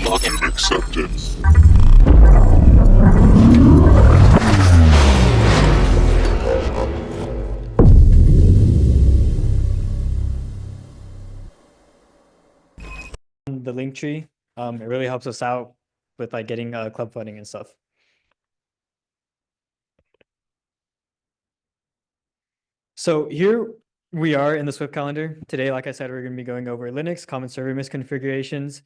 Login accepted. The link tree. It really helps us out with like getting club funding and stuff. So here we are in the Swift calendar. Today, like I said, we're going to be going over Linux common server misconfigurations.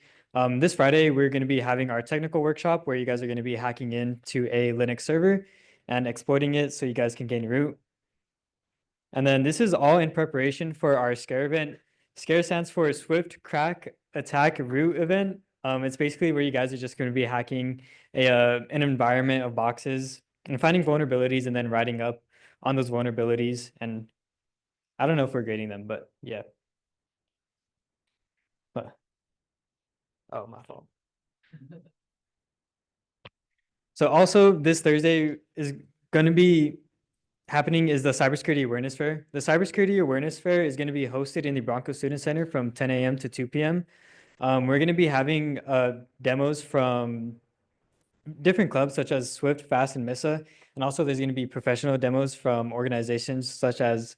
This Friday, we're going to be having our technical workshop where you guys are going to be hacking into a Linux server and exploiting it so you guys can gain root. And then this is all in preparation for our scare event. Scare stands for Swift Crack Attack Root event. It's basically where you guys are just going to be hacking an environment of boxes and finding vulnerabilities and then writing up on those vulnerabilities. And I don't know if we're grading them, but yeah. Oh, my fault. So also this Thursday is going to be happening is the Cybersecurity Awareness Fair. The Cybersecurity Awareness Fair is going to be hosted in the Bronco Student Center from 10 a.m. to 2 p.m. We're going to be having demos from different clubs such as Swift, Fast, and Missa. And also there's going to be professional demos from organizations such as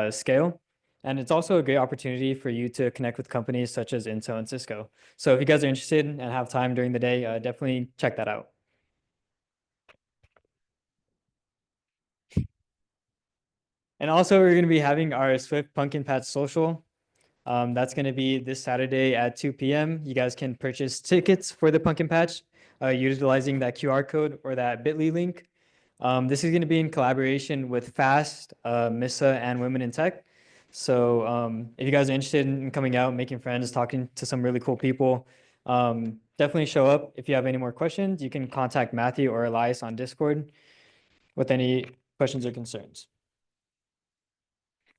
Scale. And it's also a great opportunity for you to connect with companies such as Intel and Cisco. So if you guys are interested and have time during the day, definitely check that out. And also we're going to be having our Swift Pumpkin Patch Social. That's going to be this Saturday at 2 p.m. You guys can purchase tickets for the Pumpkin Patch utilizing that QR code or that bit.ly link. This is going to be in collaboration with FAST, MISA, and Women in Tech. So if you guys are interested in coming out, making friends, talking to some really cool people, definitely show up. If you have any more questions, you can contact Matthew or Elias on Discord with any questions or concerns.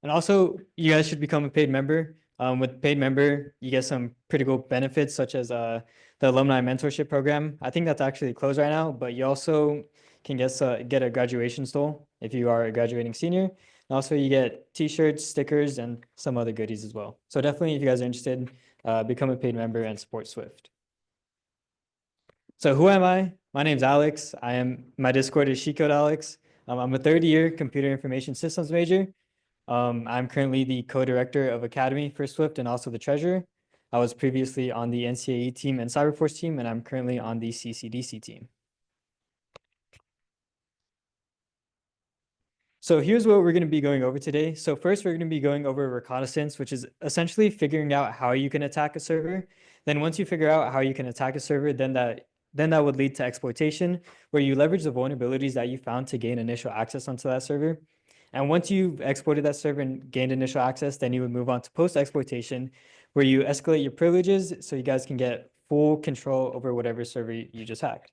And also, you guys should become a paid member. With paid member, you get some pretty cool benefits such as the alumni mentorship program. I think that's actually closed right now, but you also can get a graduation stole if you are a graduating senior. And also, you get T-shirts, stickers, and some other goodies as well. So definitely, if you guys are interested, become a paid member and support Swift. So who am I? My name's Alex. My Discord is SheCodeAlex. I'm a third-year computer information systems major. I'm currently the co-director of Academy for Swift and also the treasurer. I was previously on the NCAE team and Cyberforce team, and I'm currently on the CCDC team. So here's what we're going to be going over today. So first, we're going to be going over Reconnaissance, which is essentially figuring out how you can attack a server. Then once you figure out how you can attack a server, then that would lead to Exploitation, where you leverage the vulnerabilities that you found to gain initial access onto that server. And once you've exploited that server and gained initial access, then you would move on to post-exploitation, where you escalate your privileges so you guys can get full control over whatever server you just hacked.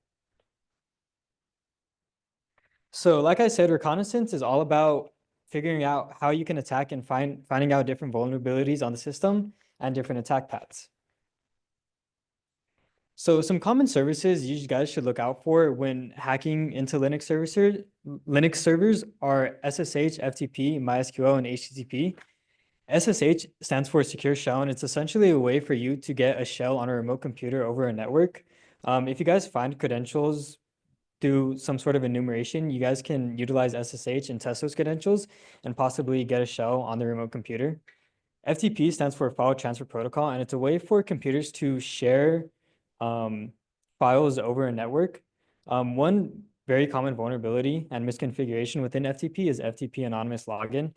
So like I said, Reconnaissance is all about figuring out how you can attack and finding out different vulnerabilities on the system and different attack paths. So some common services you guys should look out for when hacking into Linux servers are SSH, FTP, MySQL, and HTTP. SSH stands for Secure Shell, and it's essentially a way for you to get a shell on a remote computer over a network. If you guys find credentials through some sort of enumeration, you guys can utilize SSH and test those credentials and possibly get a shell on the remote computer. FTP stands for File Transfer Protocol, and it's a way for computers to share files over a network. One very common vulnerability and misconfiguration within FTP is FTP anonymous login.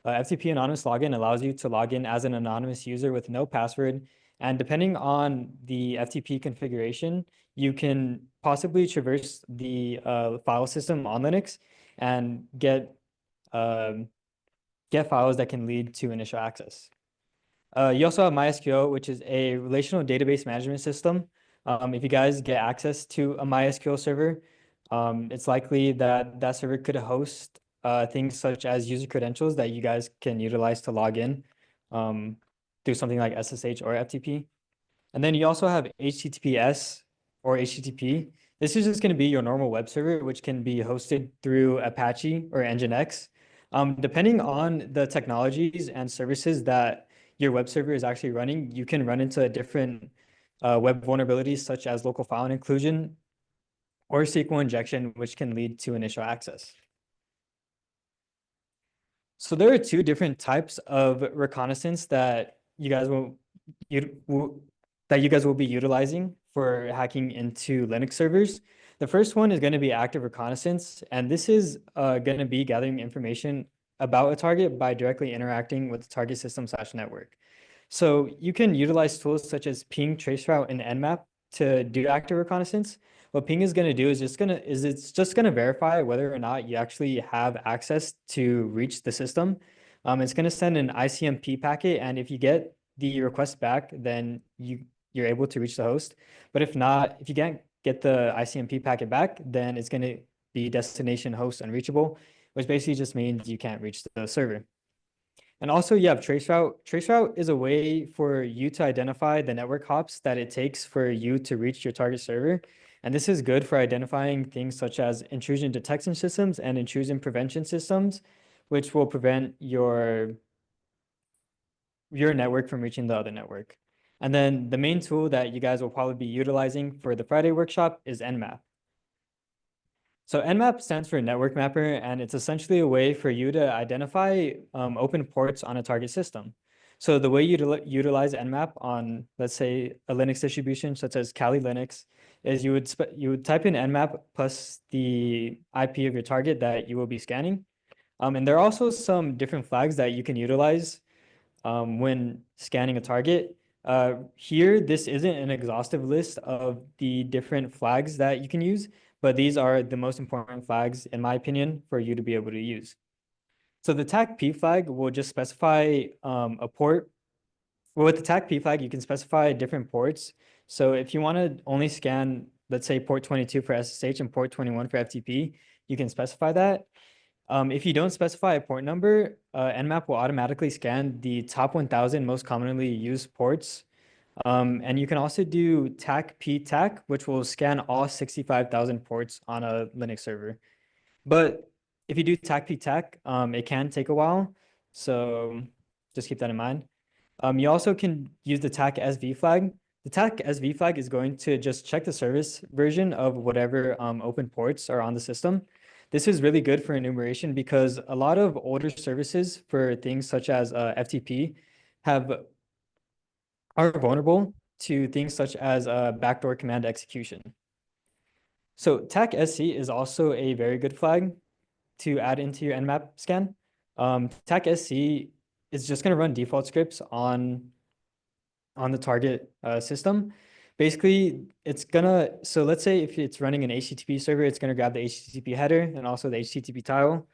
FTP anonymous login allows you to log in as an anonymous user with no password. And depending on the FTP configuration, you can possibly traverse the file system on Linux and get files that can lead to initial access. You also have MySQL, which is a relational database management system. If you guys get access to a MySQL server, it's likely that that server could host things such as user credentials that you guys can utilize to log in through something like SSH or FTP. And then you also have HTTPS or HTTP. This is just going to be your normal web server, which can be hosted through Apache or Nginx. Depending on the technologies and services that your web server is actually running, you can run into different web vulnerabilities such as local file inclusion or SQL injection, which can lead to initial access. So there are two different types of reconnaissance that you guys will be utilizing for hacking into Linux servers. The first one is going to be active reconnaissance, and this is going to be gathering information about a target by directly interacting with the target system/network. So you can utilize tools such as ping, traceroute, and Nmap to do active reconnaissance. What ping is going to do is it's just going to verify whether or not you actually have access to reach the system. It's going to send an ICMP packet, and if you get the request back, then you're able to reach the host. But if not, if you can't get the ICMP packet back, then it's going to be destination host unreachable, which basically just means you can't reach the server. And also you have traceroute. Traceroute is a way for you to identify the network hops that it takes for you to reach your target server. And this is good for identifying things such as intrusion detection systems and intrusion prevention systems, which will prevent your network from reaching the other network. And then the main tool that you guys will probably be utilizing for the Friday workshop is Nmap. So Nmap stands for Network Mapper, and it's essentially a way for you to identify open ports on a target system. So the way you utilize Nmap on, let's say, a Linux distribution such as Kali Linux, is you would type in Nmap plus the IP of your target that you will be scanning. And there are also some different flags that you can utilize when scanning a target. Here, this isn't an exhaustive list of the different flags that you can use, but these are the most important flags, in my opinion, for you to be able to use. So the TAC-P flag will just specify a port. Well, with the TAC-P flag, you can specify different ports. So if you want to only scan, let's say, port 22 for SSH and port 21 for FTP, you can specify that. If you don't specify a port number, Nmap will automatically scan the top 1,000 most commonly used ports. And you can also do TAC-P-TAC, which will scan all 65,000 ports on a Linux server. But if you do TAC-P-TAC, it can take a while. So just keep that in mind. You also can use the TAC-SV flag. The TAC-SV flag is going to just check the service version of whatever open ports are on the system. This is really good for enumeration because a lot of older services for things such as FTP are vulnerable to things such as backdoor command execution. So TAC-SC is also a very good flag to add into your Nmap scan. TAC-SC is just going to run default scripts on the target system. Basically, so let's say if it's running an HTTP server, it's going to grab the HTTP header and also the HTTP tile.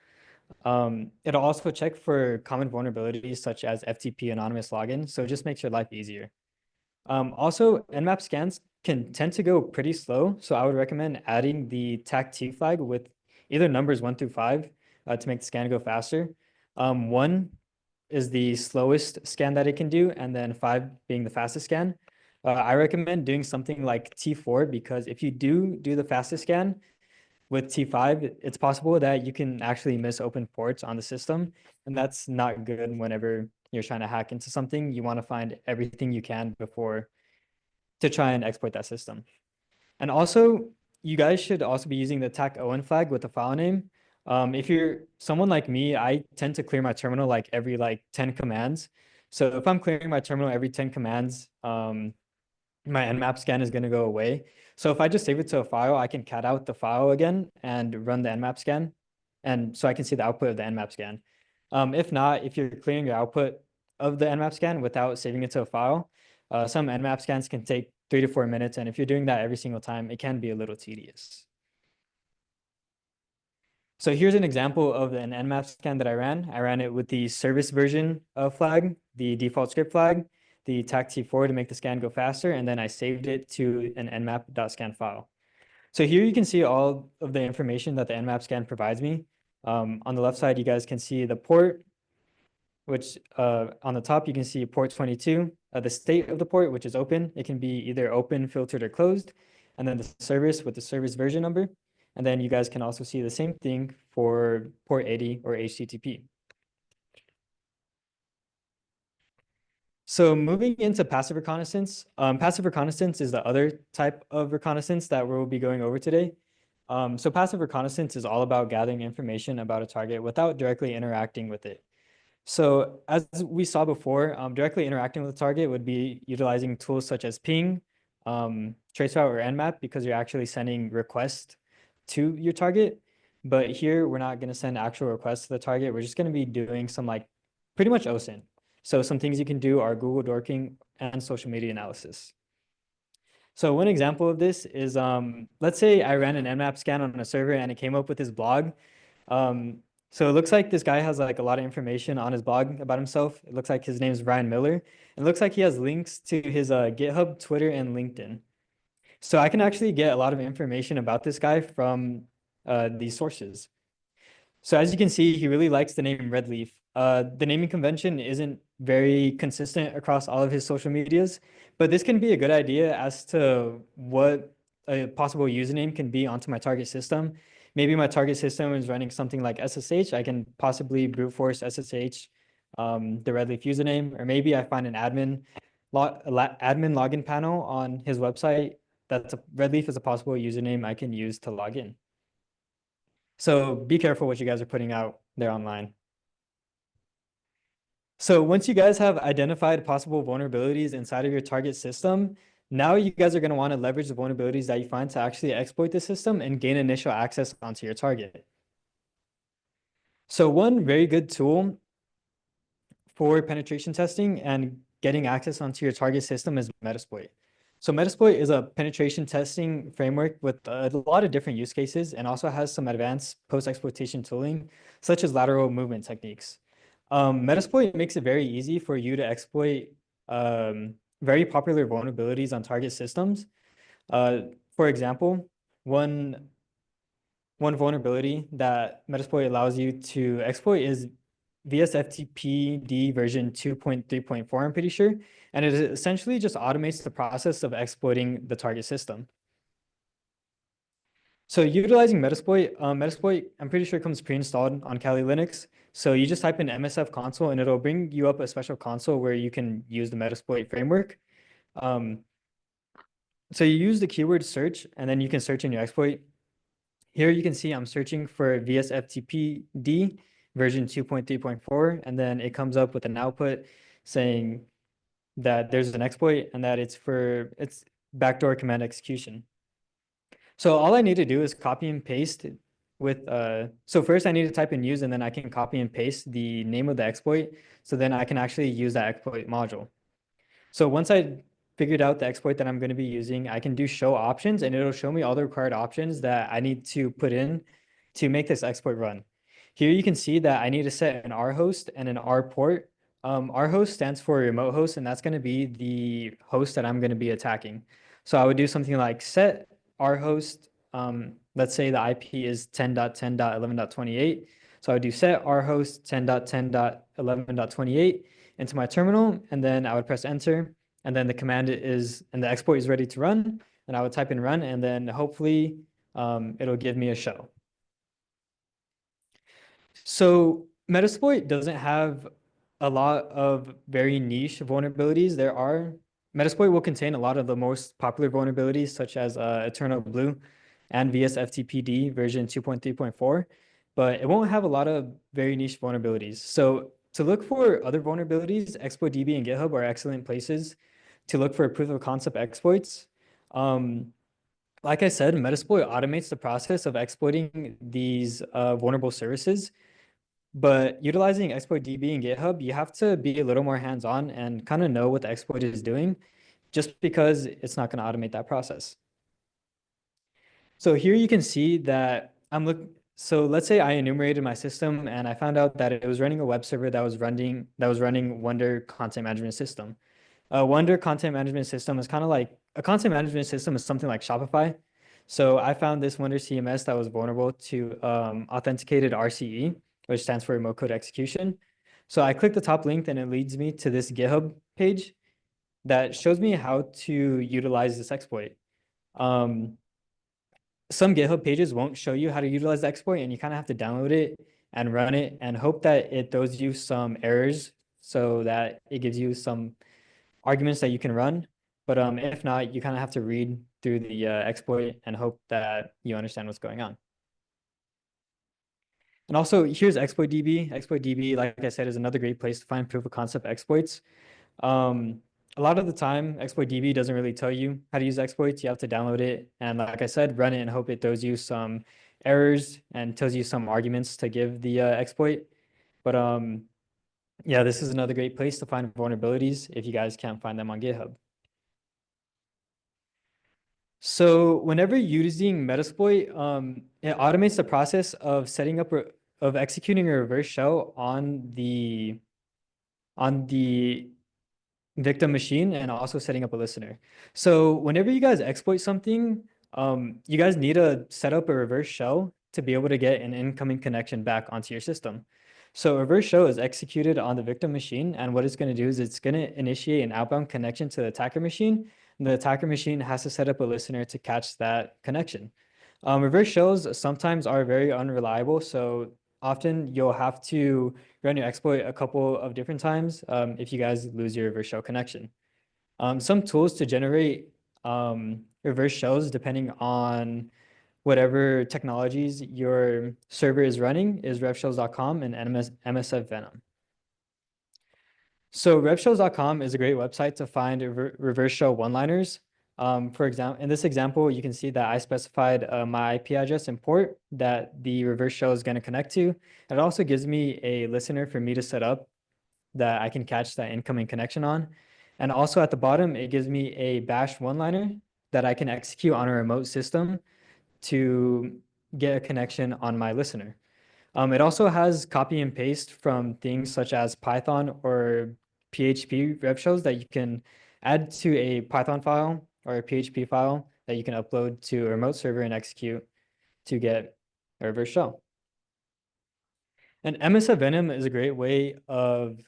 It'll also check for common vulnerabilities such as FTP anonymous login, so it just makes your life easier. Also, Nmap scans can tend to go pretty slow, so I would recommend adding the TAC-T flag with either numbers 1 through 5 to make the scan go faster. 1 is the slowest scan that it can do, and then 5 being the fastest scan. I recommend doing something like T4 because if you do the fastest scan with T5, it's possible that you can actually miss open ports on the system, and that's not good whenever you're trying to hack into something. You want to find everything you can before to try and exploit that system. And also, you guys should also be using the TAC-ON flag with the file name. If you're someone like me, I tend to clear my terminal like every 10 commands. So if I'm clearing my terminal every 10 commands, my Nmap scan is going to go away. So if I just save it to a file, I can cat out the file again and run the Nmap scan. And so I can see the output of the Nmap scan. If not, if you're clearing your output of the Nmap scan without saving it to a file, some Nmap scans can take 3 to 4 minutes. And if you're doing that every single time, it can be a little tedious. So here's an example of an Nmap scan that I ran. I ran it with the service version of flag, the default script flag, the TAC-T4 to make the scan go faster, and then I saved it to an nmap.scan file. So here you can see all of the information that the Nmap scan provides me. On the left side, you guys can see the port, which on the top, you can see port 22, the state of the port, which is open. It can be either open, filtered, or closed. And then the service with the service version number. And then you guys can also see the same thing for port 80 or HTTP. So moving into passive reconnaissance is the other type of reconnaissance that we'll be going over today. So passive reconnaissance is all about gathering information about a target without directly interacting with it. So as we saw before, directly interacting with the target would be utilizing tools such as ping, traceroute, or Nmap because you're actually sending requests to your target. But here we're not going to send actual requests to the target. We're just going to be doing some like pretty much OSINT. So some things you can do are Google dorking and social media analysis. So one example of this is, let's say I ran an Nmap scan on a server and it came up with this blog. Um, so it looks like this guy has like a lot of information on his blog about himself. It looks like his name's Ryan Miller. It looks like he has links to his GitHub, Twitter, and LinkedIn. So I can actually get a lot of information about this guy from these sources. So as you can see, he really likes the name Redleaf. The naming convention isn't very consistent across all of his social medias, but this can be a good idea as to what a possible username can be onto my target system. Maybe my target system is running something like SSH. I can possibly brute force SSH, the Redleaf username, or maybe I find an admin login panel on his website. Redleaf is a possible username I can use to log in. So be careful what you guys are putting out there online. So once you guys have identified possible vulnerabilities inside of your target system, now you guys are going to want to leverage the vulnerabilities that you find to actually exploit the system and gain initial access onto your target. So one very good tool for penetration testing and getting access onto your target system is Metasploit. So Metasploit is a penetration testing framework with a lot of different use cases and also has some advanced post-exploitation tooling, such as lateral movement techniques. Metasploit makes it very easy for you to exploit very popular vulnerabilities on target systems. For example, one vulnerability that Metasploit allows you to exploit is VSFTPD version 2.3.4, I'm pretty sure. And it essentially just automates the process of exploiting the target system. So utilizing Metasploit, I'm pretty sure comes pre-installed on Kali Linux. So you just type in MSF console and it'll bring you up a special console where you can use the Metasploit framework. So you use the keyword search and then you can search in your exploit. Here you can see I'm searching for VSFTPD version 2.3.4, and then it comes up with an output saying that there's an exploit and that it's backdoor command execution. So all I need to do is copy and paste so first I need to type in use and then I can copy and paste the name of the exploit. So then I can actually use that exploit module. So once I figured out the exploit that I'm going to be using, I can do show options and it'll show me all the required options that I need to put in to make this exploit run. Here you can see that I need to set an R host and an R port. R host stands for remote host, and that's going to be the host that I'm going to be attacking. So I would do something like set R host. Let's say the IP is 10.10.11.28. So I would do set R host 10.10.11.28 into my terminal, and then I would press enter, and then the command is, and the exploit is ready to run, and I would type in run, and then hopefully it'll give me a show. So Metasploit doesn't have a lot of very niche vulnerabilities. Metasploit will contain a lot of the most popular vulnerabilities, such as Eternal Blue and VSFTPD version 2.3.4, but it won't have a lot of very niche vulnerabilities. So to look for other vulnerabilities, ExploitDB and GitHub are excellent places to look for proof of concept exploits. Like I said, Metasploit automates the process of exploiting these vulnerable services. But utilizing ExploitDB and GitHub, you have to be a little more hands-on and kind of know what the exploit is doing, just because it's not going to automate that process. So here you can see that so let's say I enumerated my system and I found out that it was running a web server that was running Wonder Content Management System. Wonder Content Management System is kind of like a content management system is something like Shopify. So I found this Wonder CMS that was vulnerable to authenticated RCE, which stands for remote code execution. So I click the top link and it leads me to this GitHub page that shows me how to utilize this exploit. Some GitHub pages won't show you how to utilize the exploit, and you kind of have to download it and run it and hope that it throws you some errors so that it gives you some arguments that you can run. But if not, you kind of have to read through the exploit and hope that you understand what's going on. And also, here's ExploitDB. ExploitDB, like I said, is another great place to find proof of concept exploits. A lot of the time, ExploitDB doesn't really tell you how to use exploits. You have to download it. And like I said, run it and hope it throws you some errors and tells you some arguments to give the exploit. But yeah, this is another great place to find vulnerabilities if you guys can't find them on GitHub. So whenever you're using Metasploit, it automates the process of setting up of executing a reverse shell on the victim machine and also setting up a listener. So whenever you guys exploit something, you guys need to set up a reverse shell to be able to get an incoming connection back onto your system. So a reverse shell is executed on the victim machine, and what it's going to do is it's going to initiate an outbound connection to the attacker machine. And the attacker machine has to set up a listener to catch that connection. Reverse shells sometimes are very unreliable, so often you'll have to run your exploit a couple of different times if you guys lose your reverse shell connection. Some tools to generate reverse shells, depending on whatever technologies your server is running, is revshells.com and MSF Venom. So revshells.com is a great website to find reverse shell one-liners. For example, in this example, you can see that I specified my IP address and port that the reverse shell is going to connect to. It also gives me a listener for me to set up that I can catch that incoming connection on. And also at the bottom, it gives me a bash one-liner that I can execute on a remote system to get a connection on my listener. It also has copy and paste from things such as Python or PHP rev shells that you can add to a Python file or a PHP file that you can upload to a remote server and execute to get a reverse shell. And MSF Venom is a great way of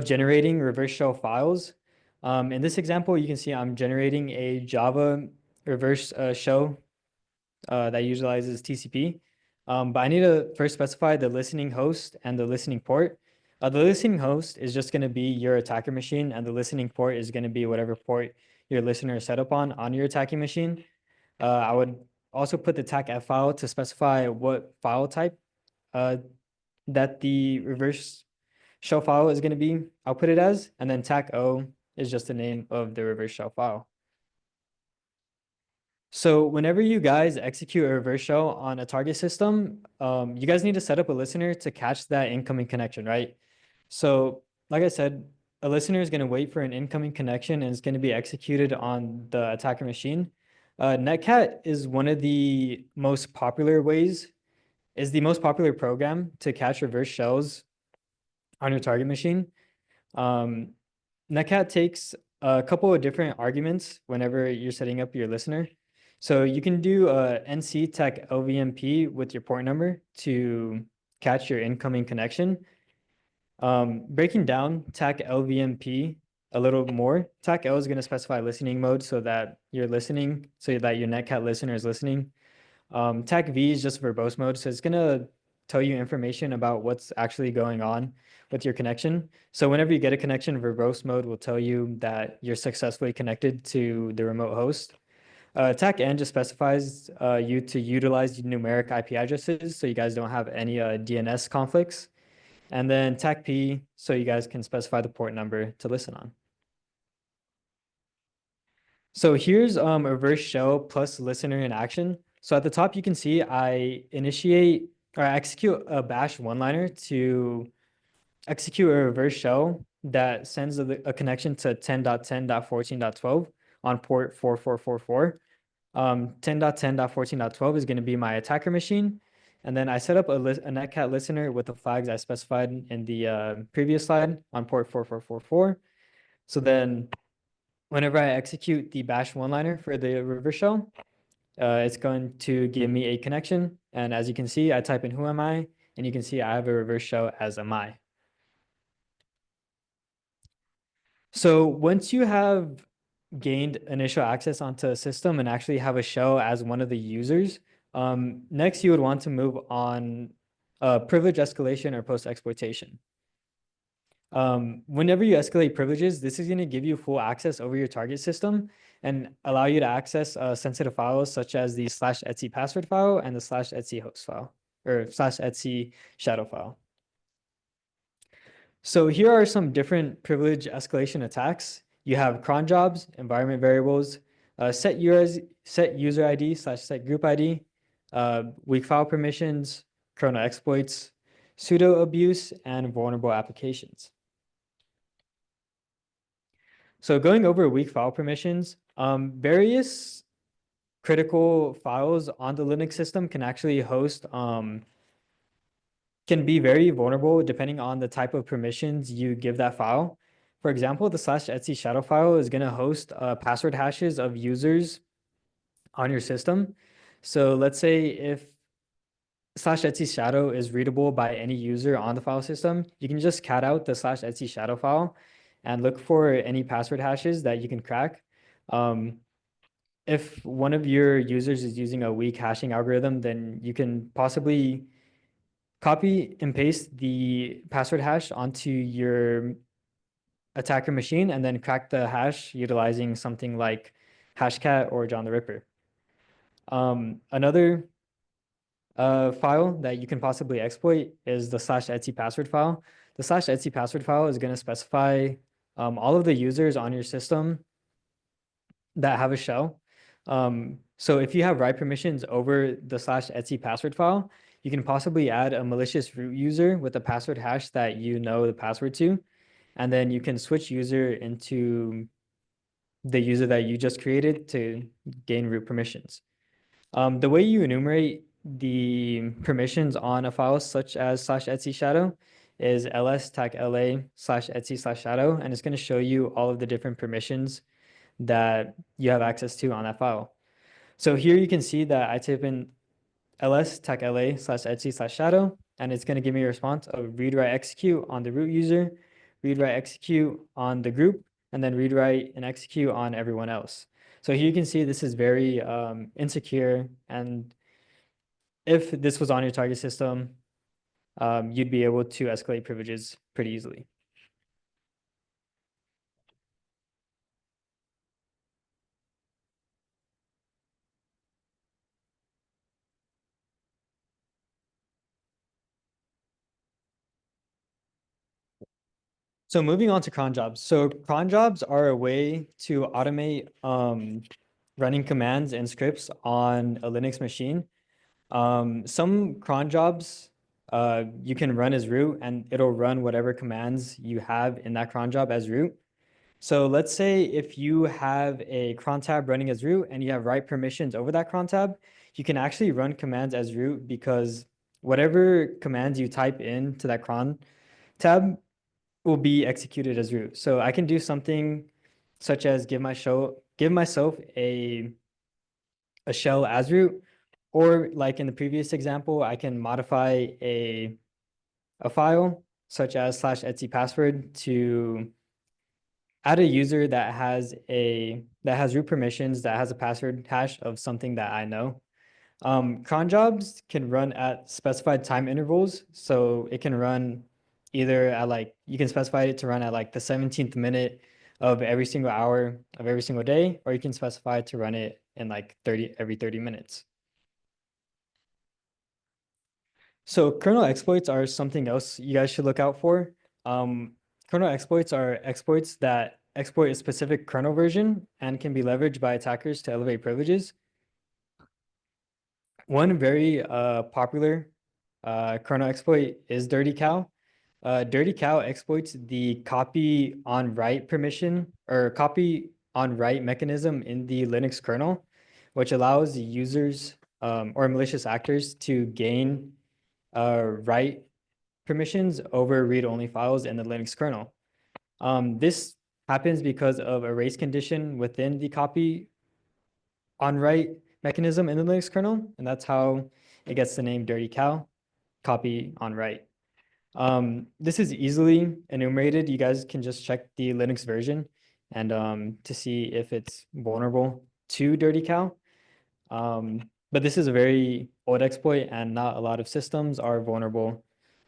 generating reverse shell files. In this example, you can see I'm generating a Java reverse shell that utilizes TCP. But I need to first specify the listening host and the listening port. The listening host is just going to be your attacker machine, and the listening port is going to be whatever port your listener is set up on your attacking machine. I would also put the TACF file to specify what file type that the reverse shell file is going to be outputted as, and then TAC-O is just the name of the reverse shell file. So whenever you guys execute a reverse shell on a target system, you guys need to set up a listener to catch that incoming connection, right? So like I said, a listener is going to wait for an incoming connection and it's going to be executed on the attacker machine. Netcat is one of the most popular ways, is the most popular program to catch reverse shells on your target machine. Netcat takes a couple of different arguments whenever you're setting up your listener. So you can do a NC tech LVMP with your port number to catch your incoming connection. Breaking down TAC LVMP a little more, TAC L is going to specify listening mode so that you're listening, so that your Netcat listener is listening. TAC V is just verbose mode, so it's going to tell you information about what's actually going on with your connection. So whenever you get a connection, verbose mode will tell you that you're successfully connected to the remote host. TAC N just specifies you to utilize numeric IP addresses so you guys don't have any DNS conflicts. And then TAC P, so you guys can specify the port number to listen on. So here's a reverse shell plus listener in action. So at the top, you can see I initiate or I execute a bash one-liner to execute a reverse shell that sends a connection to 10.10.14.12 on port 4444. 10.10.14.12 is going to be my attacker machine. And then I set up a netcat listener with the flags I specified in the previous slide on port 4444. So then whenever I execute the bash one-liner for the reverse shell, it's going to give me a connection. And as you can see, I type in who am I, and you can see I have a reverse shell as am I. So once you have gained initial access onto a system and actually have a shell as one of the users, next you would want to move on privilege escalation or post exploitation. Whenever you escalate privileges, this is going to give you full access over your target system and allow you to access sensitive files such as the /etc password file and the /etc host file or /etc shadow file. So here are some different privilege escalation attacks. You have cron jobs, environment variables, set user ID /set group ID, weak file permissions, kernel exploits, pseudo abuse, and vulnerable applications. So going over weak file permissions, various critical files on the Linux system can actually host, can be very vulnerable depending on the type of permissions you give that file. For example, the /etc shadow file is going to host password hashes of users on your system. So let's say if /etc shadow is readable by any user on the file system, you can just cat out the /etc shadow file and look for any password hashes that you can crack. If one of your users is using a weak hashing algorithm, then you can possibly copy and paste the password hash onto your attacker machine and then crack the hash utilizing something like Hashcat or John the Ripper. Another file that you can possibly exploit is the /etc password file. The /etc password file is going to specify all of the users on your system that have a shell. So if you have write permissions over the /etc password file, you can possibly add a malicious root user with a password hash that you know the password to, and then you can switch user into the user that you just created to gain root permissions. The way you enumerate the permissions on a file such as /etc shadow is ls-la/etc/shadow, and it's going to show you all of the different permissions that you have access to on that file. So here you can see that I type in ls-la/etc/shadow, and it's going to give me a response of read write execute on the root user, read write execute on the group, and then read write and execute on everyone else. So here you can see this is very insecure, and if this was on your target system, you'd be able to escalate privileges pretty easily. So moving on to cron jobs. So cron jobs are a way to automate running commands and scripts on a Linux machine. Some cron jobs you can run as root and it'll run whatever commands you have in that cron job as root. So let's say if you have a cron tab running as root and you have write permissions over that cron tab, you can actually run commands as root because whatever commands you type into that cron tab will be executed as root. So I can do something such as give myself a shell as root, or like in the previous example, I can modify a file such as /etc password to add a user that has root permissions that has a password hash of something that I know. Cron jobs can run at specified time intervals, so it can run either at like you can specify it to run at like the 17th minute of every single hour of every single day, or you can specify it to run it in like every 30 minutes. So kernel exploits are something else you guys should look out for. Kernel exploits are exploits that exploit a specific kernel version and can be leveraged by attackers to elevate privileges. One very popular kernel exploit is Dirty Cow. Dirty Cow exploits the copy on write permission or copy on write mechanism in the Linux kernel, which allows users or malicious actors to gain write permissions over read-only files in the Linux kernel. This happens because of a race condition within the copy on write mechanism in the Linux kernel, and that's how it gets the name Dirty Cow, copy on write. This is easily enumerated. You guys can just check the Linux version and to see if it's vulnerable to Dirty Cow. But this is a very old exploit, and not a lot of systems are vulnerable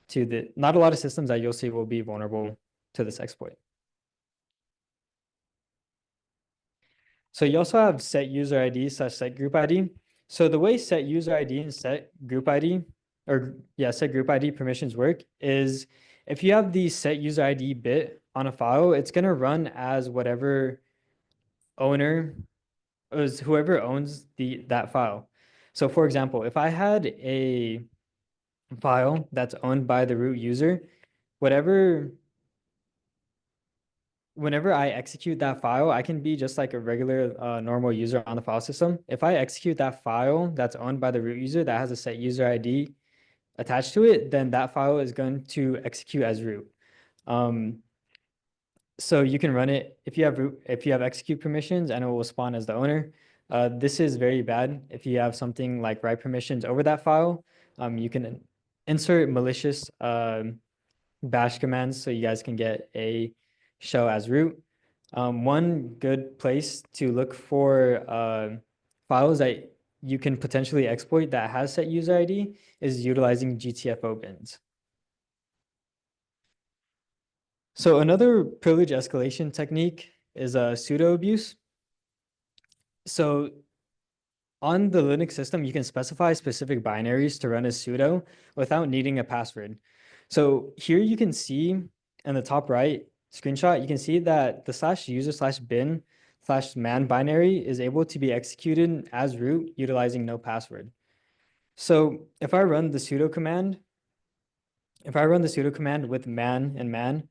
to not a lot of systems that you'll see will be vulnerable to this exploit. So you also have set user ID / set group ID. So the way set user ID and set group ID, set group ID permissions work is if you have the set user ID bit on a file, it's going to run as whatever owner is whoever owns that file. So for example, if I had a file that's owned by the root user, whatever whenever I execute that file, I can be just like a regular normal user on the file system. If I execute that file that's owned by the root user that has a set user ID attached to it, then that file is going to execute as root. So you can run it if you have execute permissions and it will spawn as the owner. This is very bad if you have something like write permissions over that file. You can insert malicious bash commands so you guys can get a shell as root. One good place to look for files that you can potentially exploit that has set user ID is utilizing GTFO bins. So another privilege escalation technique is pseudo abuse. So on the Linux system, you can specify specific binaries to run as sudo without needing a password. So here you can see in the top right screenshot, you can see that the /user/bin/man binary is able to be executed as root utilizing no password. So if I run the sudo command, with man and man,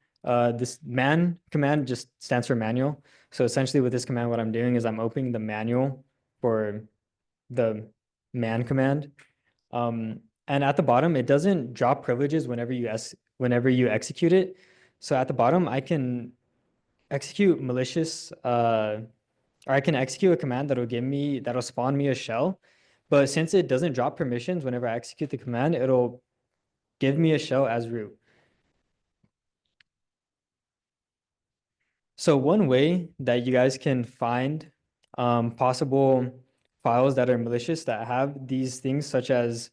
this man command just stands for manual. So essentially with this command, what I'm doing is I'm opening the manual for the man command. And at the bottom, it doesn't drop privileges whenever you execute it. So at the bottom, I can execute malicious, or I can execute a command that'll spawn me a shell. But since it doesn't drop permissions whenever I execute the command, it'll give me a shell as root. So one way that you guys can find possible files that are malicious that have these things such as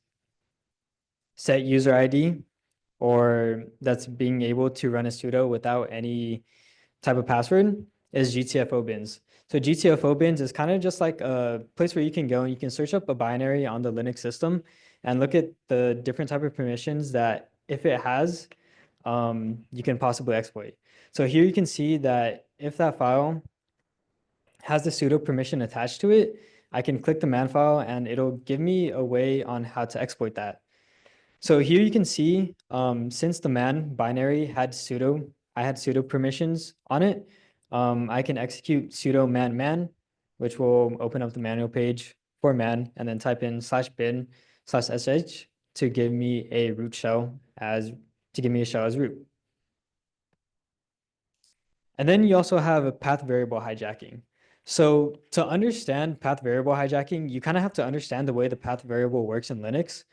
set user ID or that's being able to run a sudo without any type of password is GTFO bins. So GTFO bins is kind of just like a place where you can go and you can search up a binary on the Linux system and look at the different type of permissions that if it has, you can possibly exploit. So here you can see that if that file has the sudo permission attached to it, I can click the man file and it'll give me a way on how to exploit that. So here you can see, since the man binary had I had sudo permissions on it. I can execute sudo man, which will open up the manual page for man, and then type in /bin/sh to give me a root shell as root. And then you also have a path variable hijacking. So to understand path variable hijacking, you kind of have to understand the way the path variable works in Linux.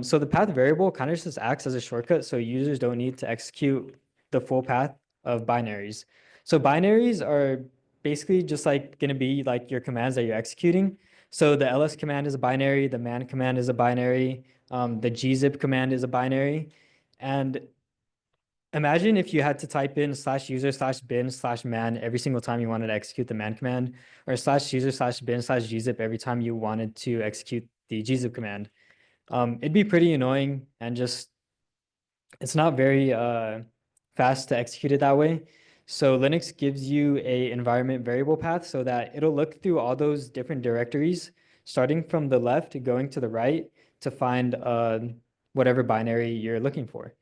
So the path variable kind of just acts as a shortcut so users don't need to execute the full path of binaries. So binaries are basically just like going to be like your commands that you're executing. So the ls command is a binary, the man command is a binary, the gzip command is a binary. And imagine if you had to type in /user/bin/man every single time you wanted to execute the man command, or /user/bin/gzip every time you wanted to execute the gzip command. It'd be pretty annoying and just it's not very fast to execute it that way. So Linux gives you a environment variable path so that it'll look through all those different directories, starting from the left, going to the right to find whatever binary you're looking for.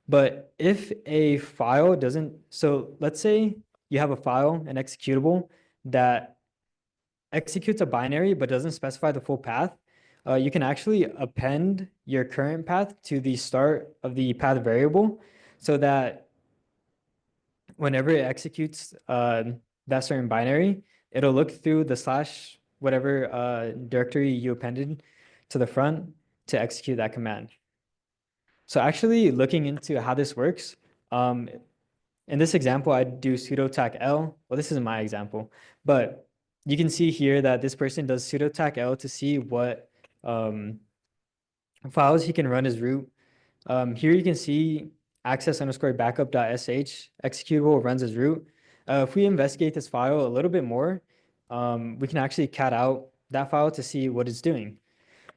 But if a file doesn't, so let's say you have a file, an executable that executes a binary but doesn't specify the full path, you can actually append your current path to the start of the path variable so that whenever it executes that certain binary, it'll look through the slash whatever directory you appended to the front to execute that command. So actually looking into how this works, in this example, I do sudo tac l. Well, this isn't my example, but you can see here that this person does sudo tac l to see what files he can run as root. Here you can see access underscore backup.sh executable runs as root. If we investigate this file a little bit more, we can actually cat out that file to see what it's doing.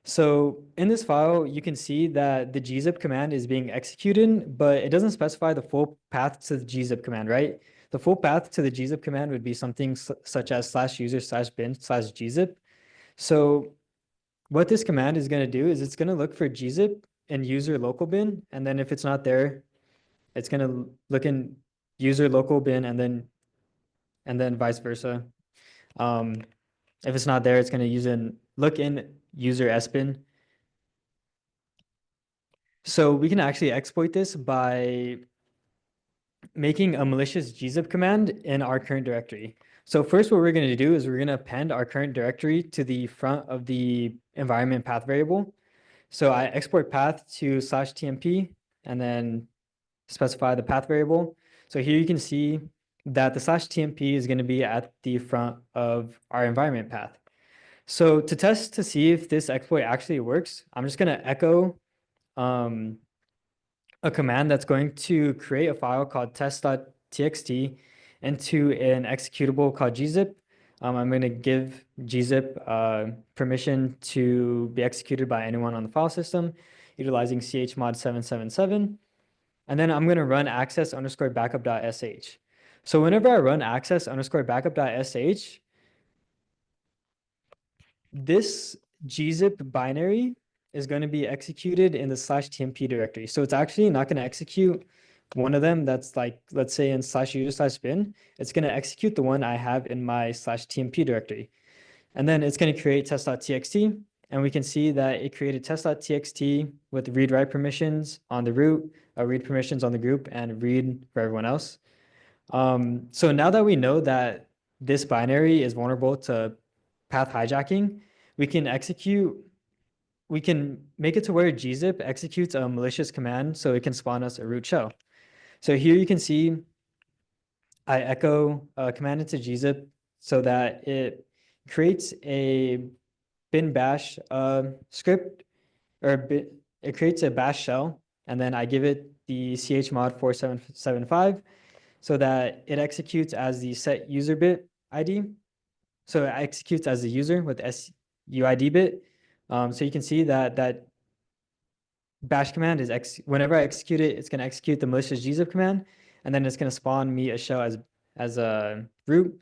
So in this file, you can see that the gzip command is being executed, but it doesn't specify the full path to the gzip command, right? The full path to the gzip command would be something such as /user/bin/gzip. So what this command is going to do is it's going to look for gzip in user local bin, and then if it's not there, it's going to look in user local bin and then vice versa. If it's not there, it's going to look in user sbin. So we can actually exploit this by making a malicious gzip command in our current directory. So first, what we're going to do is we're going to append our current directory to the front of the environment path variable. So I export path to /tmp and then specify the path variable. So here you can see that the /tmp is going to be at the front of our environment path. So to test to see if this exploit actually works, I'm just going to echo a command that's going to create a file called test.txt into an executable called gzip. I'm going to give gzip permission to be executed by anyone on the file system utilizing chmod 777. And then I'm going to run access underscore backup.sh. So whenever I run access underscore backup.sh, this gzip binary is going to be executed in the /tmp directory. So it's actually not going to execute one of them that's like, let's say in /user/bin. It's going to execute the one I have in my /tmp directory. And then it's going to create test.txt. And we can see that it created test.txt with read-write permissions on the root, read permissions on the group, and read for everyone else. So now that we know that this binary is vulnerable to path hijacking, we can make it to where gzip executes a malicious command so it can spawn us a root shell. So here you can see I echo a command into gzip so that it creates a bin bash script, or it creates a bash shell, and then I give it the chmod 4775 so that it executes as the set user bit ID. So it executes as the user with SUID bit. So you can see that bash command is whenever I execute it, it's going to execute the malicious gzip command, and then it's going to spawn me a shell as a root.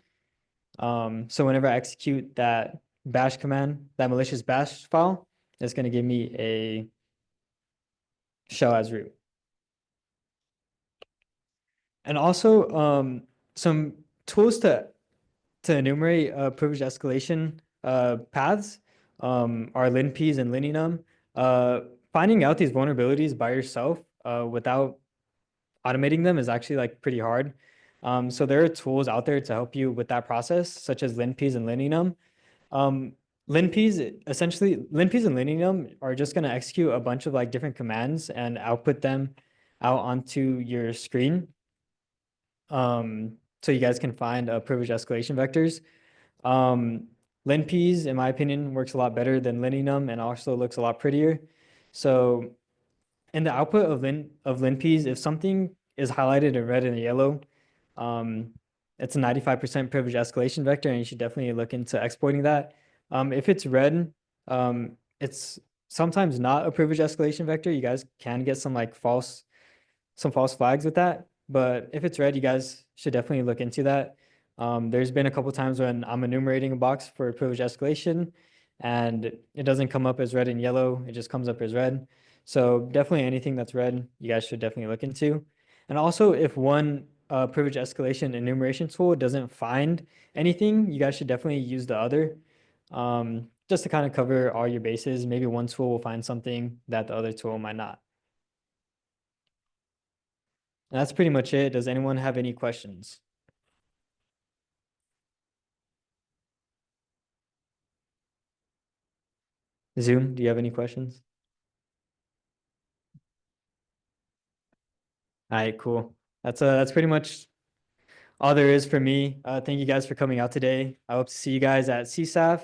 So whenever I execute that bash command, that malicious bash file, it's going to give me a shell as root. And also some tools to enumerate privilege escalation paths are linps and linenum. Finding out these vulnerabilities by yourself without automating them is actually like pretty hard. So there are tools out there to help you with that process, such as linps and linenum. Linps and linenum are just going to execute a bunch of like different commands and output them out onto your screen. So you guys can find privilege escalation vectors. linps, in my opinion, works a lot better than linenum and also looks a lot prettier. So in the output of linps, if something is highlighted in red and yellow, it's a 95% privilege escalation vector, and you should definitely look into exploiting that. If it's red, it's sometimes not a privilege escalation vector. You guys can get some false flags with that. But if it's red, you guys should definitely look into that. There's been a couple times when I'm enumerating a box for privilege escalation and it doesn't come up as red and yellow. It just comes up as red. So definitely anything that's red, you guys should definitely look into. And also if one privilege escalation enumeration tool doesn't find anything, you guys should definitely use the other. Just to kind of cover all your bases. Maybe one tool will find something that the other tool might not. And that's pretty much it. Does anyone have any questions? Zoom, do you have any questions? All right, cool. That's pretty much all there is for me. Thank you guys for coming out today. I hope to see you guys at CSAF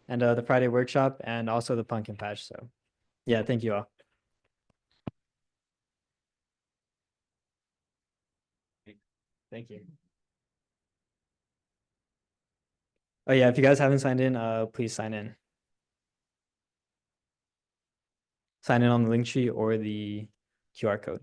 and the Friday workshop and also the pumpkin patch. So yeah, thank you all. Thank you. Oh yeah, if you guys haven't signed in, please sign in. Sign in on the link sheet or the QR code.